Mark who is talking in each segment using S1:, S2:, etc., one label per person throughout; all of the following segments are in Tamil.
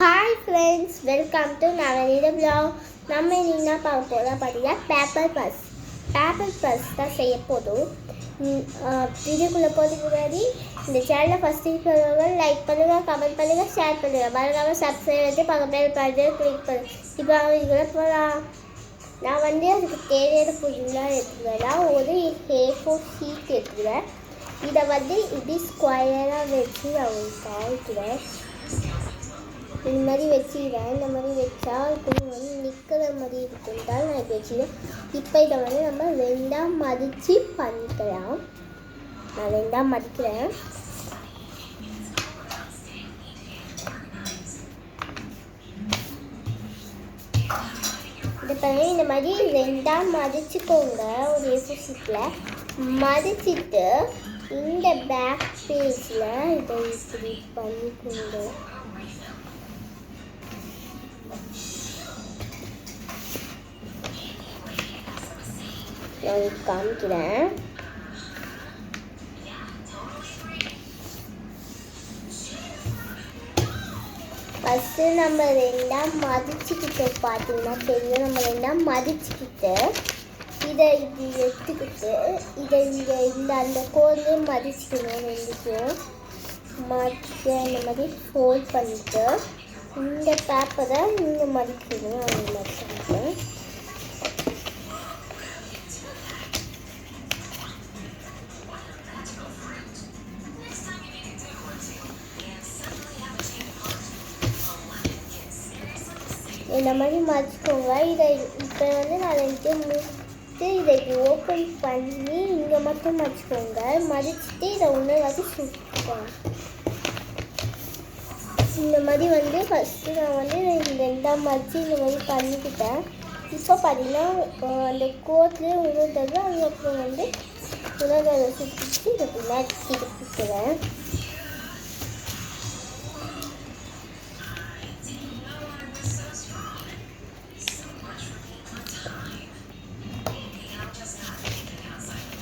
S1: Hi friends, welcome to Navaneetha vlog. நம்ம என்ன பார்க்க போகிறோம் பார்த்தீங்கன்னா பேப்பர் பஸ் தான் செய்ய போதும். வீடியோக்குள்ளே போகிறதுக்கு முன்னாடி இந்த சேனலை ஃபஸ்ட்டு பண்ணுவாங்க, லைக் பண்ணுங்கள், கமெண்ட் பண்ணுங்கள், ஷேர் பண்ணுங்கள், மறக்காமல் சப்ஸ்கிரைப் பண்ணி பக்கத்தில் பார்த்து கிளிக் பண்ணுங்கள். இப்போ இதுக்குள்ளே போகலாம். நான் அதுக்கு தேவையான பொருள்லாம் எடுத்துக்கிறேன். ஒரு A4 ஷீட் எடுத்துக்கிறேன். இதை இப்படி ஸ்கொயராக வச்சு நான் உங்களுக்கு காமிக்கிறேன். இந்த மாதிரி வச்சுக்கிறேன். இந்த மாதிரி வச்சா கொஞ்சம் நிற்கிற மாதிரி இருக்கும் தான் நான் இப்போ வச்சுக்கிறேன். இப்போ இதை நம்ம ரெண்டாக மடித்து பண்ணிக்கலாம். நான் ரெண்டாக மடிக்கிறேன். இந்த மாதிரி ரெண்டாக மடிச்சுக்கோங்க. ஒரு A4 ஷீட்டில் மடிச்சிட்டு இந்த பேக் பேஜில் இதை இப்படி பண்ணிக்கோங்க. நான் காமிக்கிறேன். ஃபஸ்ட்டு நம்ம ரெண்டாக மதிச்சுக்கிட்டோம். பார்த்தீங்கன்னா தெரியும். நம்ம ரெண்டாக மதிச்சுக்கிட்டு இதை இப்படி எடுத்துக்கிட்டு இதை இந்த அந்த கோல்லே மதிச்சுக்கணும். ரெண்டுக்கும் மதிச்சு இந்த மாதிரி ஃபோல்ட் பண்ணிவிட்டு இந்த பேப்பரை இங்கே மதிக்கணும். அந்த மாதிரி பண்ணிட்டு இந்த மாதிரி மதிச்சுக்கோங்க. இதை இப்போ நான் இதை ஓப்பன் பண்ணி இங்கே மட்டும் மதிச்சுக்கோங்க. மதிச்சுட்டு இதை ஒன்று சுற்றுக்கோங்க. இந்த மாதிரி ஃபஸ்ட்டு நான் இந்த ரெண்டாம் மதித்து இந்த மாதிரி பண்ணிக்கிட்டேன். இப்போ பார்த்தீங்கன்னா அந்த கோட்லேயே உணர்ந்தது. அதுக்கப்புறம் உணர்ந்ததை சுற்றிட்டு இதை பின்னாடி திருப்பிக்கிறேன்.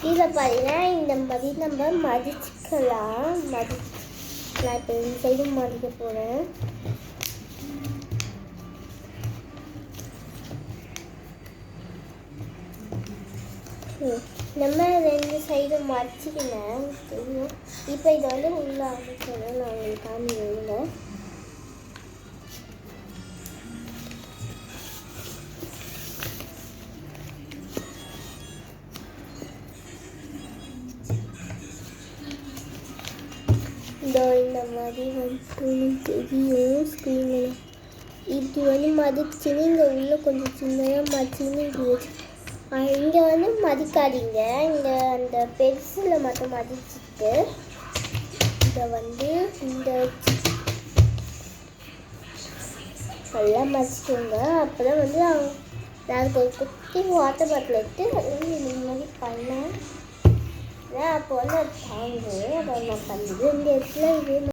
S1: இதில் பார்த்தீங்கன்னா இந்த மாதிரி நம்ம மதிச்சுக்கலாம். நான் இப்போ இந்த சைடு மதிக்க போகிறேன். நம்ம ரெண்டு சைடு மதிச்சுக்கினேன் தெரியும். இப்போ இதை உள்ள அமைக்கணும். நான் உங்களுக்கு காமிக்கிறேன். இந்த மாதிரி தெரியும் ஸ்க்ரீனில். இப்படி மதிச்சுன்னு இங்கே உள்ள கொஞ்சம் சின்னதாக மதிச்சுன்னு இங்கே மதிக்காதீங்க. இங்கே அந்த பென்சிலில் மட்டும் மதிச்சுட்டு இதை இந்த நல்லா மதிச்சுக்கோங்க. அப்போ தான் நான் ஒரு குட்டி வாட்டர் பாட்டில் எடுத்து இந்த மாதிரி பண்ணேன். அப்போ அது தாங்க. அதை நான் பண்ணுறது இந்த இடத்துல